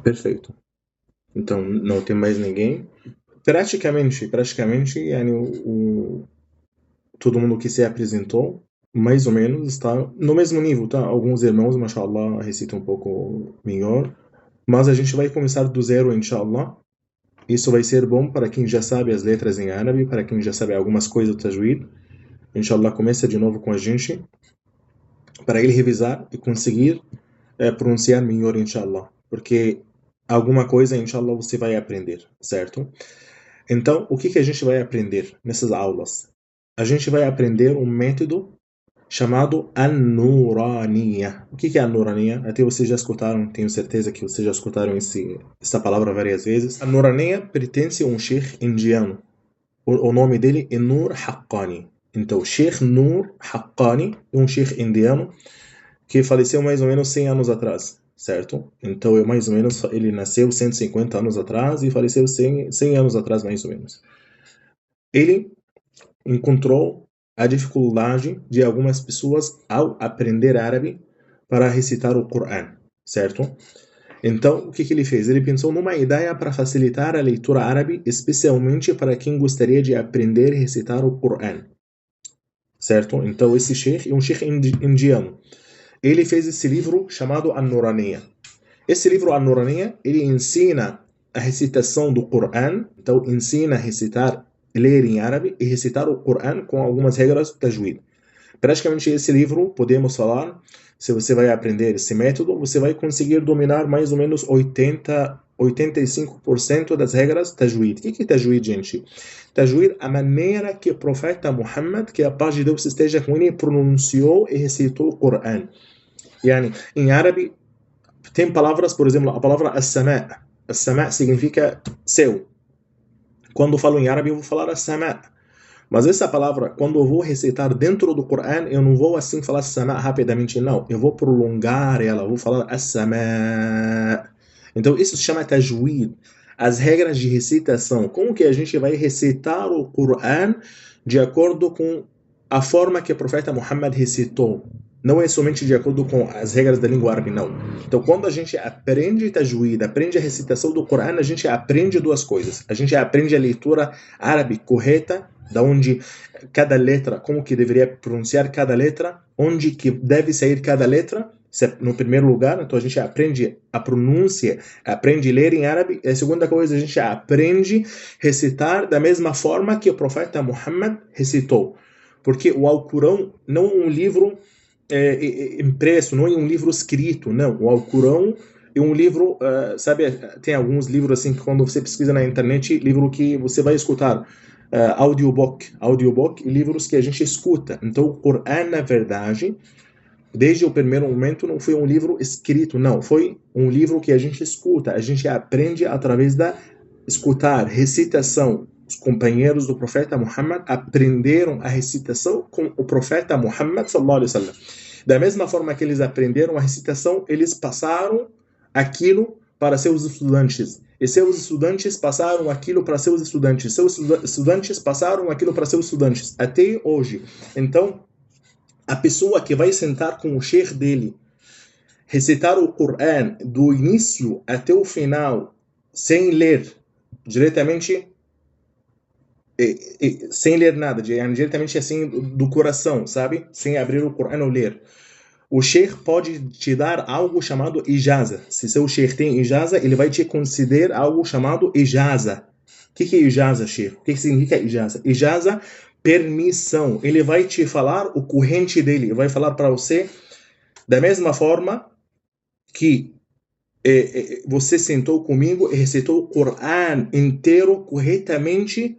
Perfeito. Então, não tem mais ninguém. Praticamente, yani, todo mundo que se apresentou, mais ou menos, está no mesmo nível, tá? Alguns irmãos, mashallah, recitam um pouco melhor, mas a gente vai começar do zero, inshallah. Isso vai ser bom para quem já sabe as letras em árabe, para quem já sabe algumas coisas do tajwid. Inshallah, começa de novo com a gente, para ele revisar e conseguir pronunciar melhor, inshallah. Porque alguma coisa, inshallah, você vai aprender, certo? Então, o que a gente vai aprender nessas aulas? A gente vai aprender um método chamado An-Nuraniya. O que é An-Nuraniya? Até vocês já escutaram, tenho certeza que vocês já escutaram essa palavra várias vezes. An-Nuraniya pertence a um sheikh indiano. O nome dele é Nur Haqqani. Então, Sheikh Nur Haqqani é um sheikh indiano que faleceu mais ou menos 100 anos atrás, certo? Então, mais ou menos, ele nasceu 150 anos atrás e faleceu 100 anos atrás, mais ou menos. Ele encontrou a dificuldade de algumas pessoas ao aprender árabe para recitar o Corão, certo? Então, o que ele fez? Ele pensou numa ideia para facilitar a leitura árabe, especialmente para quem gostaria de aprender a recitar o Corão, certo? Então, esse sheikh é um sheikh indiano. Ele fez esse livro chamado An-Nuraniya. Esse livro An-Nuraniya, ele ensina a recitação do Corão, então ensina a recitar, ler em árabe e recitar o Corão com algumas regras do tajwid. Praticamente esse livro, podemos falar, se você vai aprender esse método, você vai conseguir dominar mais ou menos 85% das regras tajwid. O que é tajwid, gente? Tajwid, a maneira que o profeta Muhammad, que a paz de Deus esteja com ele, pronunciou e recitou o Corão. Yani, em árabe, tem palavras, por exemplo, a palavra as-sama'. As-sama' significa céu. Quando eu falo em árabe, eu vou falar as-sama'. Mas essa palavra, quando eu vou recitar dentro do Corão, eu não vou assim falar as-sama' rapidamente, não. Eu vou prolongar ela, vou falar as-sama'. Então isso se chama tajwid. As regras de recitação. Como que a gente vai recitar o Corão de acordo com a forma que o profeta Muhammad recitou? Não é somente de acordo com as regras da língua árabe, não. Então, quando a gente aprende tajwid, aprende a recitação do Corão, a gente aprende duas coisas. A gente aprende a leitura árabe correta, da onde cada letra, como que deveria pronunciar cada letra, onde que deve sair cada letra, no primeiro lugar. Então, a gente aprende a pronúncia, aprende a ler em árabe. E a segunda coisa, a gente aprende a recitar da mesma forma que o profeta Muhammad recitou. Porque o Alcorão não é um livro impresso, não é um livro escrito, não. O Alcorão é um livro, sabe, tem alguns livros assim que quando você pesquisa na internet, livro que você vai escutar, audiobook, livros que a gente escuta. Então, o Corão, na verdade, desde o primeiro momento, não foi um livro escrito, não. Foi um livro que a gente escuta, a gente aprende através da escutar, recitação. Os companheiros do profeta Muhammad aprenderam a recitação com o profeta Muhammad sallallahu alaihi wasallam. Da mesma forma que eles aprenderam a recitação, eles passaram aquilo para seus estudantes. E seus estudantes passaram aquilo para seus estudantes. Seus estudantes passaram aquilo para seus estudantes. Até hoje. Então, a pessoa que vai sentar com o sheikh dele, recitar o Corão do início até o final, sem ler diretamente, sem ler nada, diretamente assim do coração, sabe? Sem abrir o Corão ou ler. O sheikh pode te dar algo chamado ijaza. Se seu sheikh tem ijaza, ele vai te conceder algo chamado ijaza. O que é ijaza, sheikh? O que significa ijaza? Ijaza, permissão. Ele vai te falar o corrente dele. Ele vai falar para você da mesma forma que você sentou comigo e recitou o Corão inteiro corretamente,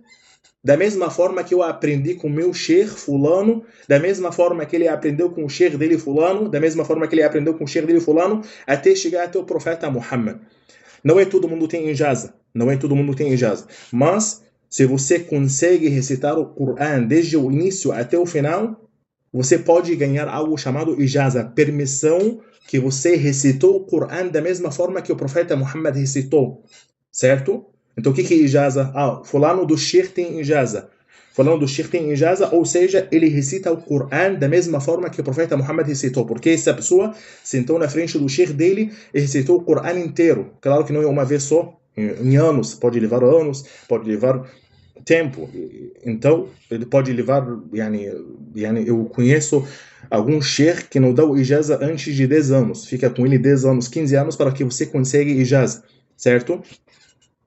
da mesma forma que eu aprendi com o meu sheikh fulano, da mesma forma que ele aprendeu com o sheikh dele fulano, da mesma forma que ele aprendeu com o sheikh dele fulano, até chegar até o profeta Muhammad. Não é todo mundo tem ijaza, mas se você consegue recitar o Corão desde o início até o final, você pode ganhar algo chamado ijaza, permissão que você recitou o Corão da mesma forma que o profeta Muhammad recitou, certo? Então o que é ijaza? Fulano do sheikh tem ijaza. falando do Sheikh tem ijaza, ou seja, ele recita o Coran da mesma forma que o profeta Muhammad recitou, porque essa pessoa sentou na frente do Sheikh dele e recitou o Coran inteiro. Claro que não é uma vez só, em anos, pode levar tempo. Então, ele pode levar, eu conheço algum sheikh que não dá o ijaza antes de 10 anos, fica com ele 10 anos, 15 anos para que você consiga ijaza, certo?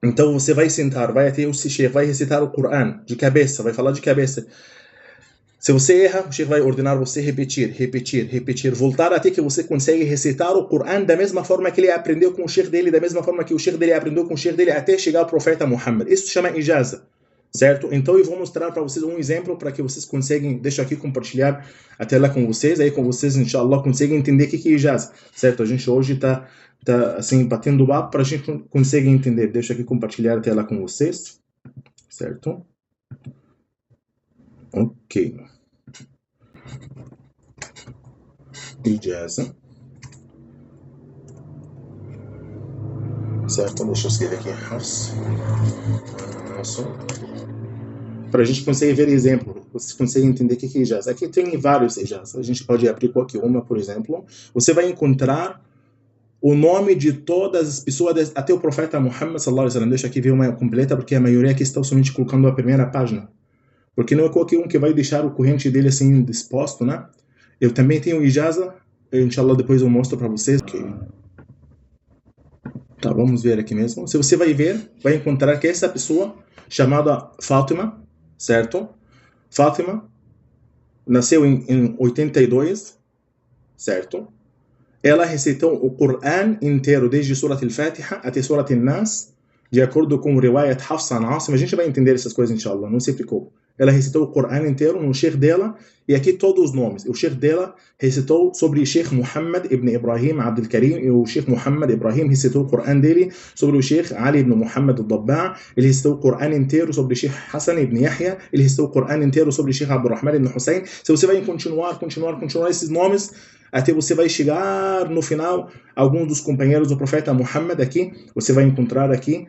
Então você vai sentar, vai até o sheikh, vai recitar o Coran de cabeça, vai falar de cabeça. Se você erra, o sheikh vai ordenar você repetir, voltar até que você consiga recitar o Coran da mesma forma que ele aprendeu com o sheikh dele, da mesma forma que o sheikh dele aprendeu com o sheikh dele, até chegar ao profeta Muhammad. Isso se chama ijaza. Certo? Então eu vou mostrar para vocês um exemplo para que vocês consigam, deixa aqui compartilhar a tela com vocês, aí com vocês, inshallah, conseguem entender o que é ijaz, certo? A gente hoje tá assim, batendo o papo para a gente conseguir entender. Deixa aqui compartilhar a tela com vocês, certo? Ok. Ijaza. Certo? Deixa eu escrever aqui. Para a gente conseguir ver exemplo, vocês conseguem entender o que é ijaz. Aqui tem vários ijaz. A gente pode abrir qualquer uma, por exemplo. Você vai encontrar o nome de todas as pessoas, até o profeta Muhammad sallallahu alaihi wasallam. Deixa aqui ver uma completa, porque a maioria aqui está somente colocando a primeira página. Porque não é qualquer um que vai deixar o corrente dele assim disposto, né? Eu também tenho ijaza, inshallah depois eu mostro para vocês. Okay. Tá, vamos ver aqui mesmo. Se você vai ver, vai encontrar que essa pessoa chamada Fátima, certo? Fátima nasceu em 82, certo? Ela recitou o Coran inteiro, desde Surat al-Fatiha até Surat al-Nas, de acordo com o Riwayat Hafsa an Asim. A gente vai entender essas coisas, inshallah, não se preocupe. Ela recitou o Coran inteiro no sheikh dela, e aqui todos os nomes. O sheikh dela recitou sobre o sheikh Muhammad ibn Ibrahim Abdul Karim, e o sheikh Muhammad Ibrahim recitou o Coran dele sobre o sheikh Ali ibn Muhammad al-Dabba'. Ele recitou o Coran inteiro sobre o sheikh Hassan ibn Yahya. Ele recitou o Coran inteiro sobre o sheikh Abdurrahman ibn Hussein. Se você vai continuar esses nomes, até você vai chegar no final, alguns dos companheiros do profeta Muhammad aqui, você vai encontrar aqui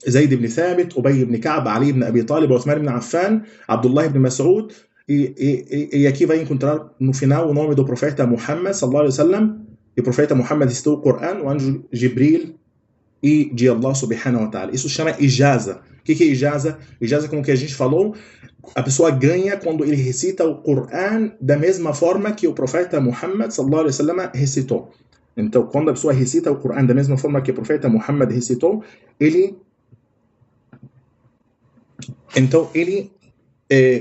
Zayd ibn Thabit, Ubay ibn Ka'b, Ali ibn Abi Talib, Uthman ibn Affan, Abdullah ibn Mas'ud, e aqui vai encontrar no final o nome do profeta Muhammad sallallahu alaihi wasallam. E o profeta Muhammad recitou o Coran, o anjo Jibril e de Allah subhanahu wa ta'ala. Isso se chama ijaza. O que é ijaza? Ijaza, como que a gente falou, a pessoa ganha quando ele recita o Coran da mesma forma que o profeta Muhammad sallallahu alaihi wasallam recitou. Então, quando a pessoa recita o Coran da mesma forma que o profeta Muhammad recitou, ele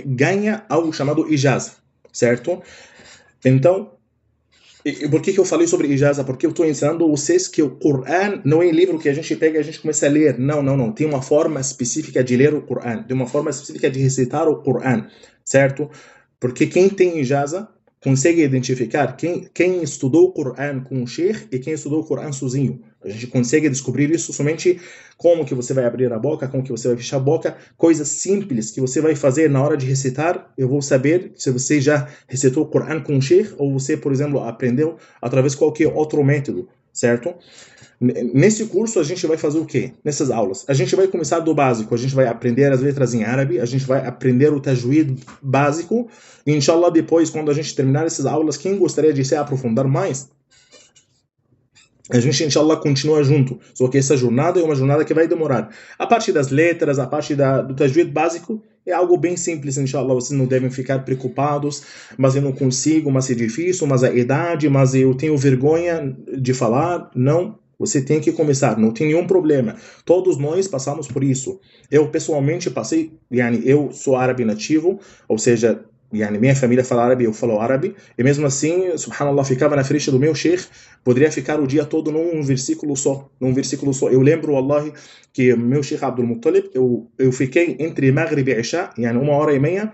ganha algo chamado ijaza, certo? Então, por que eu falei sobre ijaza? Porque eu estou ensinando vocês que o Coran não é um livro que a gente pega e a gente começa a ler. Não. Tem uma forma específica de ler o Coran. Tem uma forma específica de recitar o Coran, certo? Porque quem tem ijaza consegue identificar quem estudou o Coran com o sheikh e quem estudou o Coran sozinho. A gente consegue descobrir isso somente como que você vai abrir a boca, como que você vai fechar a boca, coisas simples que você vai fazer na hora de recitar. Eu vou saber se você já recitou o Coran com o sheikh ou você, por exemplo, aprendeu através de qualquer outro método, certo? Nesse curso a gente vai fazer o quê? Nessas aulas a gente vai começar do básico, a gente vai aprender as letras em árabe, a gente vai aprender o tajwid básico, e inshallah depois, quando a gente terminar essas aulas, quem gostaria de se aprofundar mais, a gente inshallah continua junto, só que essa jornada é uma jornada que vai demorar. A parte das letras, a parte do tajwid básico é algo bem simples, inshallah, vocês não devem ficar preocupados, mas eu não consigo, mas é difícil, mas a idade, mas eu tenho vergonha de falar. Não, você tem que começar, não tem nenhum problema. Todos nós passamos por isso. Eu pessoalmente passei, eu sou árabe nativo, ou seja, minha família fala árabe, eu falo árabe, e mesmo assim, subhanallah, ficava na frente do meu sheikh, poderia ficar o dia todo num versículo só. Eu lembro, wallahi, que meu sheikh Abdul Muttalib, eu fiquei entre Maghrib e Isha, 1h30,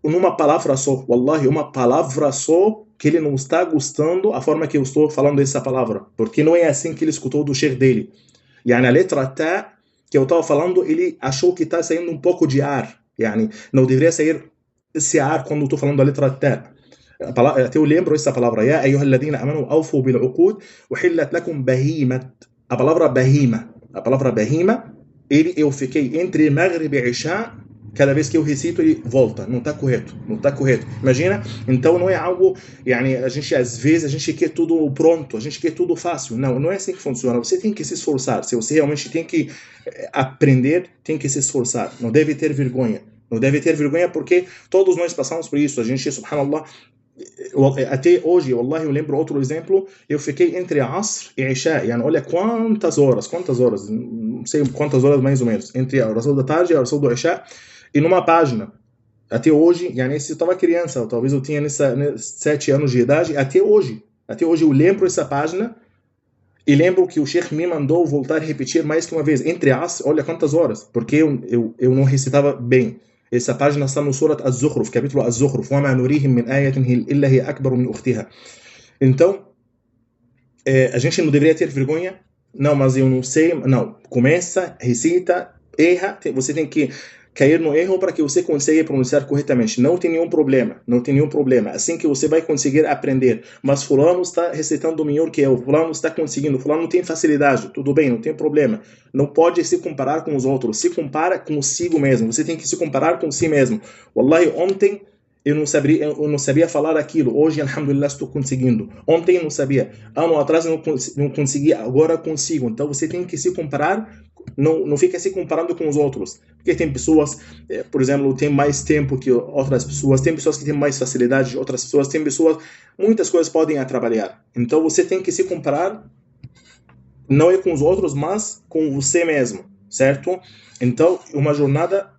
numa palavra só, wallahi, uma palavra só, que ele não está gostando a forma que eu estou falando essa palavra, porque não é assim que ele escutou do sheikh dele. A letra ta que eu estava falando, ele achou que está saindo um pouco de ar, não deveria sair esse ar quando eu estou falando a letra ta. Até eu lembro essa palavra, ya ayyuhalladhina amanu awfu bil uqud uhillat lakum bahimat. A palavra bahima, eu fiquei entre Maghrib e Isha, Cada vez que eu recito, ele volta. Não está correto. Não está correto. Imagina? Então não é algo... às vezes, a gente quer tudo pronto. A gente quer tudo fácil. Não, não é assim que funciona. Você tem que se esforçar. Se você realmente tem que aprender, tem que se esforçar. Não deve ter vergonha. Não deve ter vergonha porque todos nós passamos por isso. A gente, subhanallah, até hoje, wallahi, eu lembro outro exemplo, eu fiquei entre Asr e Isha, olha quantas horas, não sei quantas horas mais ou menos, entre a oração da tarde e a oração do Isha, e numa página, até hoje, se eu estava criança, talvez eu tinha 7 anos de idade, até hoje eu lembro essa página, e lembro que o Sheikh me mandou voltar a repetir mais que uma vez, entre Asr, olha quantas horas, porque eu não recitava bem. Essa página está no Surat Az-Zukhruf, capítulo Az-Zukhruf. وَمَا نُرِيهِمْ مِنْ آيَةٍ إِلَّا هِيَ أَكْبَرُ مِنْ أُخْتِهَا. Então, a gente não deveria ter vergonha. Não, mas eu não sei. Não, começa, recita, erra. Você tem que cair no erro para que você consiga pronunciar corretamente. Não tem nenhum problema. Não tem nenhum problema. Assim que você vai conseguir aprender. Mas fulano está recitando melhor que eu. Fulano está conseguindo. Fulano não tem facilidade. Tudo bem, não tem problema. Não pode se comparar com os outros. Se compara consigo mesmo. Você tem que se comparar com si mesmo. Wallahi, ontem eu não sabia falar aquilo. Hoje, alhamdulillah, estou conseguindo. Ontem eu não sabia. Ano atrás eu não conseguia. Agora consigo. Então você tem que se comparar. Não fica se comparando com os outros. Porque tem pessoas, por exemplo, tem mais tempo que outras pessoas. Tem pessoas que têm mais facilidade que outras pessoas. Tem pessoas... Muitas coisas podem atrapalhar. Então você tem que se comparar. Não é com os outros, mas com você mesmo. Certo? Então, uma jornada...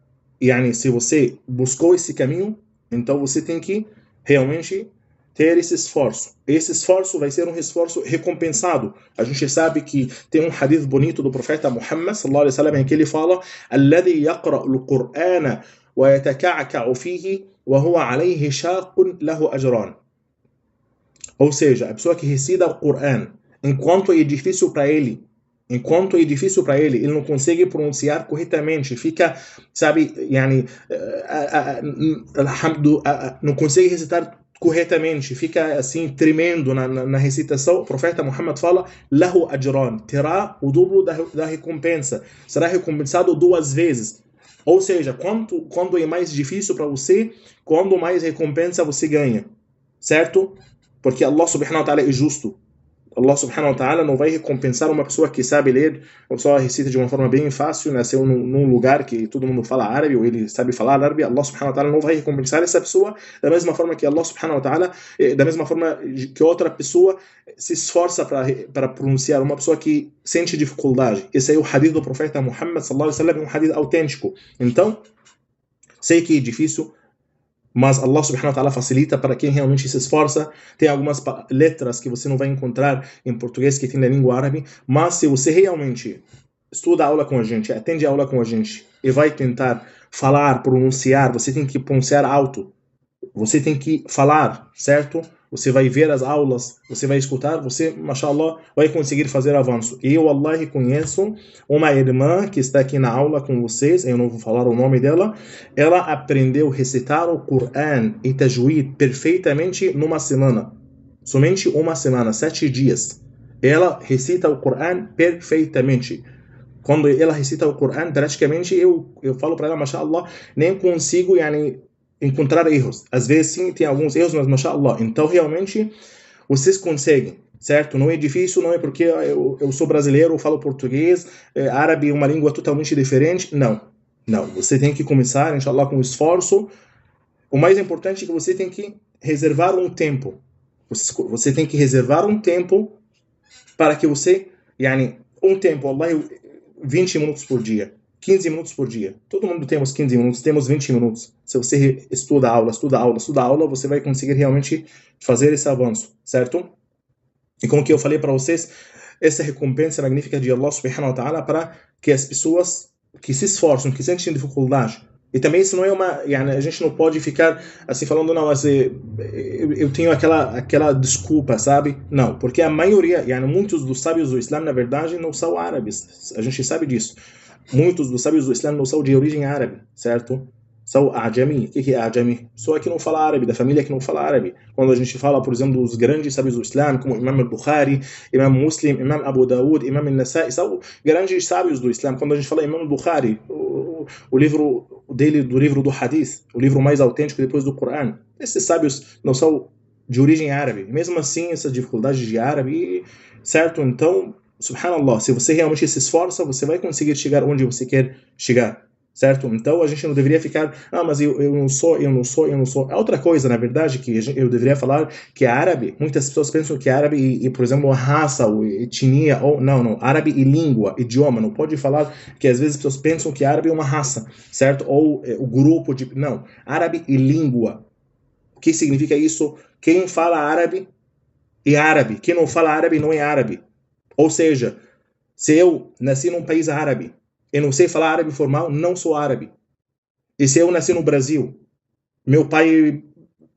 se você buscou esse caminho... Então você tem que realmente ter esse esforço. Esse esforço vai ser um esforço recompensado. A gente sabe que tem um hadith bonito do profeta Muhammad sallallahu alaihi wasallam em que ele fala: "Alladhi yaqra'u al-Qur'ana wa yataka'ka'u fihi wa huwa 'alayhi shaqun lahu ajran." Ou seja, a pessoa que recita o Coran enquanto é difícil para ele, ele não consegue pronunciar corretamente, fica, sabe, não consegue recitar corretamente, fica assim tremendo na recitação. O profeta Muhammad fala: "Lahu ajran", terá o dobro da recompensa, será recompensado 2 vezes. Ou seja, quando é mais difícil para você, quando mais recompensa você ganha, certo? Porque Allah subhanahu wa ta'ala é justo. Allah subhanahu wa ta'ala não vai recompensar uma pessoa que sabe ler, uma pessoa recita de uma forma bem fácil, nasceu num lugar que todo mundo fala árabe, ou ele sabe falar árabe. Allah subhanahu wa ta'ala não vai recompensar essa pessoa da mesma forma que Allah subhanahu wa ta'ala, da mesma forma que outra pessoa se esforça para pronunciar, uma pessoa que sente dificuldade. Esse é o hadith do profeta Muhammad sallallahu alaihi wasallam, um hadith autêntico. Então, sei que é difícil, mas Allah subhanahu wa ta'ala facilita para quem realmente se esforça. Tem algumas letras que você não vai encontrar em português que tem na língua árabe, mas se você realmente estuda a aula com a gente, atende a aula com a gente e vai tentar falar, pronunciar, você tem que pronunciar alto, você tem que falar, certo? Você vai ver as aulas, você vai escutar, você, mashallah, vai conseguir fazer avanço. E eu, wallahi, conheço uma irmã que está aqui na aula com vocês, eu não vou falar o nome dela, ela aprendeu a recitar o Coran e Tajweed perfeitamente numa semana. Somente uma semana, 7 dias. Ela recita o Coran perfeitamente. Quando ela recita o Coran, praticamente eu falo para ela, mashallah, nem consigo, encontrar erros. Às vezes sim, tem alguns erros, mas mashallah. Então realmente vocês conseguem, certo? Não é difícil, não é porque eu sou brasileiro, eu falo português, árabe é uma língua totalmente diferente. Não. Você tem que começar, inshallah, com esforço. O mais importante é que você tem que reservar um tempo. Você tem que reservar um tempo para que você, um tempo, Allah, 20 minutos por dia. 15 minutos por dia. Todo mundo temos 15 minutos, temos 20 minutos. Se você estuda aula, você vai conseguir realmente fazer esse avanço, certo? E como que eu falei para vocês, essa recompensa magnífica de Allah subhanahu wa ta'ala para que as pessoas que se esforçam, que sentem dificuldade. E também isso não é uma... a gente não pode ficar assim falando, não, mas eu tenho aquela desculpa, sabe? Não, porque a maioria, muitos dos sábios do Islã, na verdade, não são árabes. A gente sabe disso. Muitos dos sábios do Islã não são de origem árabe, certo? São ajami. O que é ajami? Pessoa que não fala árabe, da família que não fala árabe. Quando a gente fala, por exemplo, dos grandes sábios do Islã, como Imam al-Bukhari, Imam Muslim, Imam Abu Dawud, Imam al-Nasa'i, são grandes sábios do Islã. Quando a gente fala Imam al-Bukhari, o livro dele, do livro do Hadith, o livro mais autêntico depois do Coran. Esses sábios não são de origem árabe. Mesmo assim, essa dificuldade de árabe, certo? Então, subhanallah, se você realmente se esforça, você vai conseguir chegar onde você quer chegar. Certo? Então a gente não deveria ficar, mas eu não sou. É outra coisa, na verdade, que eu deveria falar que árabe, muitas pessoas pensam que árabe por exemplo, raça, ou etnia, ou não, árabe e língua, idioma, não pode falar que às vezes as pessoas pensam que árabe é uma raça, certo? Ou o grupo de, não, árabe e língua. O que significa isso? Quem fala árabe é árabe, quem não fala árabe não é árabe. Ou seja, se eu nasci num país árabe, eu não sei falar árabe formal, não sou árabe. E se eu nasci no Brasil, meu pai é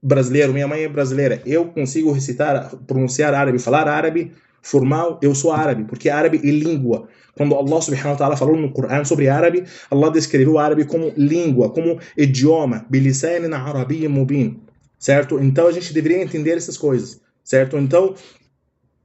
brasileiro, minha mãe é brasileira, eu consigo recitar, pronunciar árabe, falar árabe formal, eu sou árabe, porque árabe é língua. Quando Allah subhanahu wa ta'ala falou no Coran sobre árabe, Allah descreveu o árabe como língua, como idioma, bilisanin arabiyyin mubin, certo? Então a gente deveria entender essas coisas, certo? Então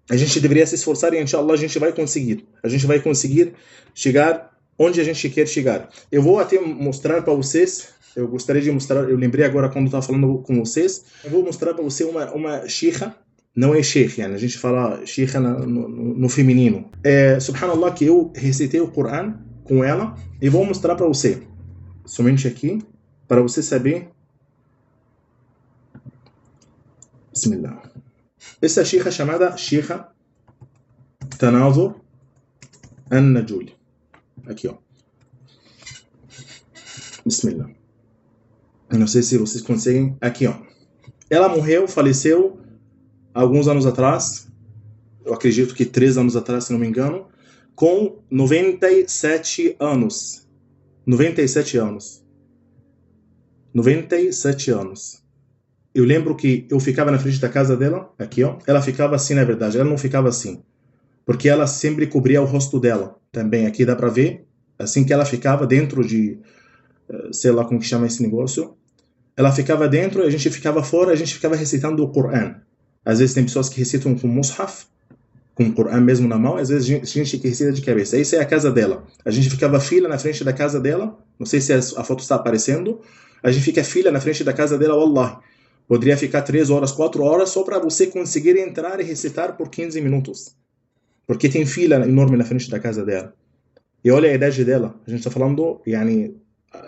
a gente deveria se esforçar e inshallah a gente vai conseguir. A gente vai conseguir chegar onde a gente quer chegar. Eu vou até mostrar para vocês, eu gostaria de mostrar, eu lembrei agora quando estava falando com vocês, eu vou mostrar para você uma sheikha, não é sheikh, a gente fala sheikha no feminino. Subhanallah, que eu recitei o Coran com ela e vou mostrar para você, somente aqui, para você saber. Bismillah. Essa sheikha chamada Sheikha Tanazur An-Najuli. Aqui, ó. Bismillah. Eu não sei se vocês conseguem. Aqui, ó. Ela morreu, faleceu alguns anos atrás. Eu acredito que 3 anos atrás, se não me engano. Com 97 anos. 97 anos. 97 anos. Eu lembro que eu ficava na frente da casa dela. Aqui, ó. Ela ficava assim, na verdade. Ela não ficava assim. Porque ela sempre cobria o rosto dela. Também aqui dá pra ver. Assim que ela ficava dentro de, sei lá como que chama esse negócio, ela ficava dentro, a gente ficava fora, a gente ficava recitando o Coran. Às vezes tem pessoas que recitam com mushaf, com o Coran mesmo na mão, às vezes a gente que recita de cabeça. Essa é a casa dela. A gente ficava fila na frente da casa dela, não sei se a foto está aparecendo, a gente fica fila na frente da casa dela, wallahi. Poderia ficar 3 horas, 4 horas, só para você conseguir entrar e recitar por 15 minutos. Porque tem fila enorme na frente da casa dela. E olha a idade dela. A gente está falando,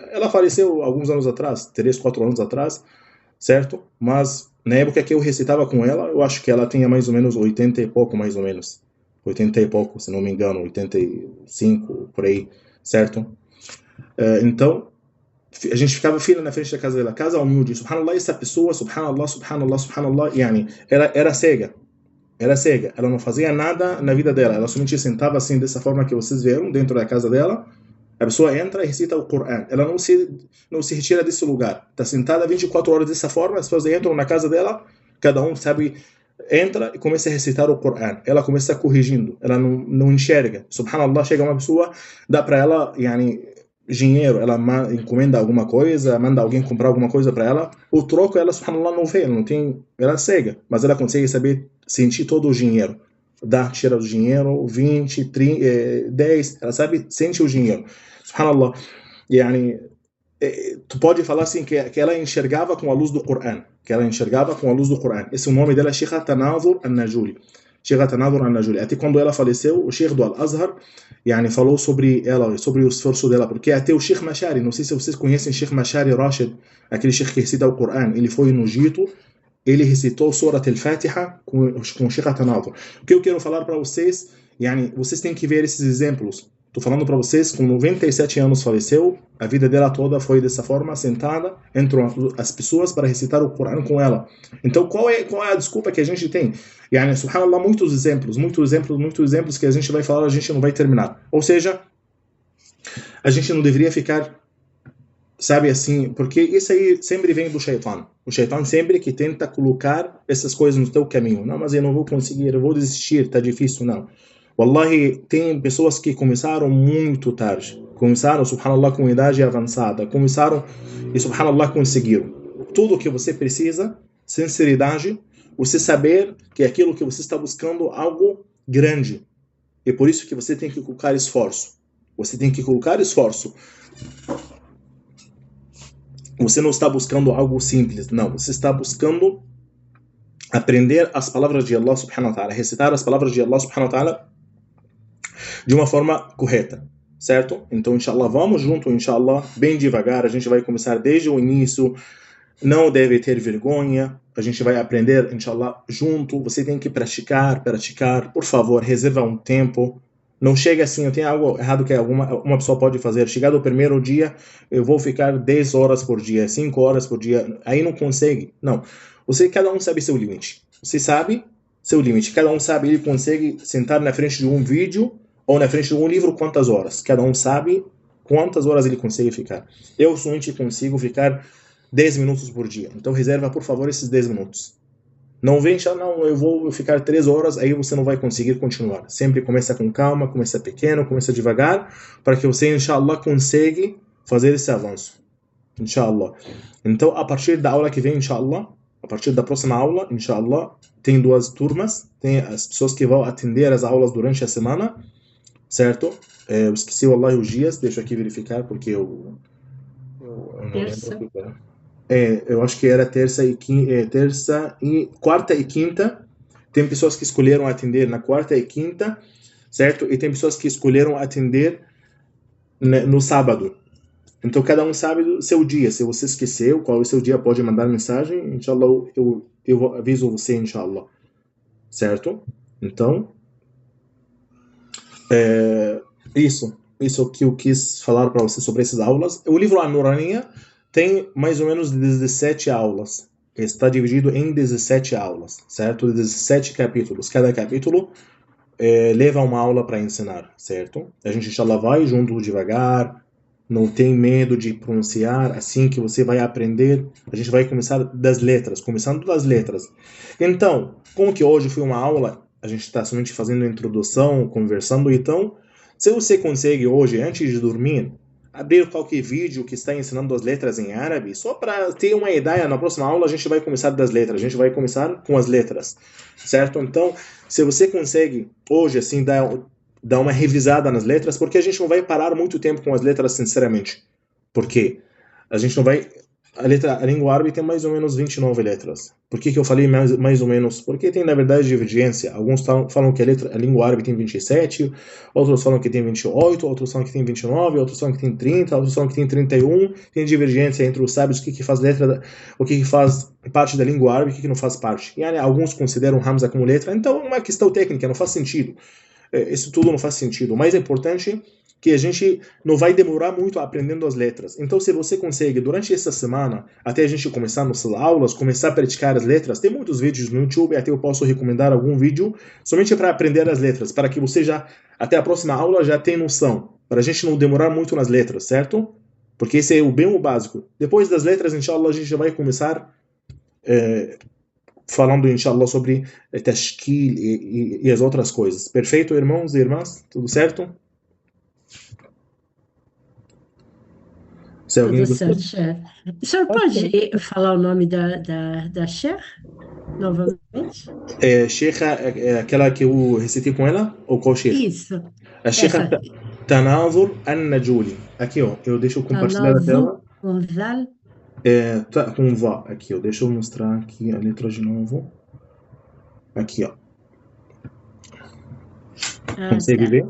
ela faleceu alguns anos atrás, 3, 4 anos atrás, certo? Mas na época que eu recitava com ela, eu acho que ela tinha mais ou menos 80 e pouco, mais ou menos. 80 e pouco, se não me engano, 85, por aí, certo? Então, a gente ficava fila na frente da casa dela. Casa humilde. Subhanallah, essa pessoa, subhanallah, era cega. Era cega, ela não fazia nada na vida dela, ela somente sentava assim, dessa forma que vocês viram, dentro da casa dela. A pessoa entra e recita o Coran, ela não se retira desse lugar, está sentada 24 horas dessa forma, as pessoas entram na casa dela, cada um sabe, entra e começa a recitar o Coran, ela começa corrigindo, ela não enxerga. Subhanallah, chega uma pessoa, dá para ela, dinheiro, ela encomenda alguma coisa, manda alguém comprar alguma coisa para ela, o troco ela, subhanallah, não vê, ela é cega, mas ela consegue sentir todo o dinheiro, tira o dinheiro, 20, 30, 10, ela sabe, sente o dinheiro, subhanallah. Tu pode falar assim que ela enxergava com a luz do Coran, esse é o nome dela, Sheikha Tanazur An-Najuli. Até quando ela faleceu, o Sheikh do Al-Azhar falou sobre ela, sobre o esforço dela, porque até o Sheikh Mashari, não sei se vocês conhecem Sheikh Mashari Rashid, aquele Sheikh que recita o Coran, ele foi no Egito, ele recitou Surat Al-Fatiha com o Sheikh Tanazur. O que eu quero falar para vocês, vocês têm que ver esses exemplos. Estou falando para vocês, com 97 anos faleceu, a vida dela toda foi dessa forma, sentada, entram as pessoas para recitar o Coran com ela. Então, qual é a desculpa que a gente tem? Subhanallah, muitos exemplos que a gente vai falar, a gente não vai terminar. Ou seja, a gente não deveria ficar, sabe assim, porque isso aí sempre vem do Shaitan. O Shaitan sempre que tenta colocar essas coisas no teu caminho. Não, mas eu não vou conseguir, eu vou desistir, tá difícil, não. Wallahi, tem pessoas que começaram muito tarde. Começaram, subhanallah, com idade avançada. Começaram e, subhanallah, conseguiram. Tudo o que você precisa, sinceridade, você saber que aquilo que você está buscando é algo grande. E por isso que você tem que colocar esforço. Você tem que colocar esforço. Você não está buscando algo simples, não. Você está buscando aprender as palavras de Allah subhanahu wa ta'ala, recitar as palavras de Allah subhanahu wa ta'ala de uma forma correta, certo? Então, inshallah, vamos junto, inshallah, bem devagar. A gente vai começar desde o início. Não deve ter vergonha. A gente vai aprender, inshallah, junto. Você tem que praticar. Por favor, reserva um tempo. Não chega assim, eu tenho algo errado que uma pessoa pode fazer. Chegar do primeiro dia, eu vou ficar 10 horas por dia, 5 horas por dia. Aí não consegue. Não. Cada um sabe seu limite. Você sabe seu limite. Cada um sabe, ele consegue sentar na frente de um vídeo ou na frente de um livro quantas horas. Cada um sabe quantas horas ele consegue ficar. Eu somente consigo ficar 10 minutos por dia. Então reserva, por favor, esses 10 minutos. Não vem, não, eu vou ficar 3 horas, aí você não vai conseguir continuar. Sempre começa com calma, começa pequeno, começa devagar, para que você, inshallah, consiga fazer esse avanço. Inshallah. Então, a partir da aula que vem, inshallah, a partir da próxima aula, inshallah, tem 2 turmas, tem as pessoas que vão atender as aulas durante a semana, certo? Eu esqueci, wallahi, os dias, deixa eu aqui verificar, porque eu não lembro. Eu acho que era terça e quarta e quinta. Tem pessoas que escolheram atender na quarta e quinta, certo? E tem pessoas que escolheram atender no sábado. Então, cada um sabe o seu dia. Se você esqueceu qual é o seu dia, pode mandar mensagem. Inshallah, eu aviso você, inshallah. Certo? Então, isso que eu quis falar para você sobre essas aulas. O livro An-Nuraniya tem mais ou menos 17 aulas. Está dividido em 17 aulas, certo? 17 capítulos. Cada capítulo leva uma aula para ensinar, certo? A gente, inshallah, vai junto devagar, não tem medo de pronunciar. Assim que você vai aprender, a gente vai começando das letras. Então, como que hoje foi uma aula, a gente está somente fazendo a introdução, conversando. Então, se você consegue hoje, antes de dormir, abrir qualquer vídeo que está ensinando as letras em árabe, só para ter uma ideia, na próxima aula a gente vai começar das letras, a gente vai começar com as letras, certo? Então, se você consegue hoje, assim, dar uma revisada nas letras, porque a gente não vai parar muito tempo com as letras, sinceramente, porque a gente não vai... A língua árabe tem mais ou menos 29 letras. Por que eu falei mais ou menos? Porque tem, na verdade, divergência. Alguns falam que a língua árabe tem 27, outros falam que tem 28, outros falam que tem 29, outros falam que tem 30, outros falam que tem 31. Tem divergência entre os sábios, o que faz letra, o que faz parte da língua árabe e o que não faz parte. E alguns consideram Hamza como letra. Então, é uma questão técnica, não faz sentido. Isso tudo não faz sentido. O mais importante que a gente não vai demorar muito aprendendo as letras. Então, se você consegue, durante essa semana, até a gente começar nossas aulas, começar a praticar as letras, tem muitos vídeos no YouTube, até eu posso recomendar algum vídeo, somente para aprender as letras, para que você já, até a próxima aula, já tenha noção, para a gente não demorar muito nas letras, certo? Porque esse é o básico. Depois das letras, inshallah, a gente já vai começar falando, inshallah, sobre tashkil e as outras coisas. Perfeito, irmãos e irmãs? Tudo certo? Tudo certo, chefe. O senhor pode falar o nome da Cher novamente? Sheikha é aquela que eu recitei com ela? Ou qual Sheikha? Isso. A Sheikha Tanazur An-Najuli. Aqui, ó, eu deixo compartilhar a tela. Com vá, aqui, ó, deixa eu mostrar aqui a letra de novo. Aqui, ó. Consegue ver?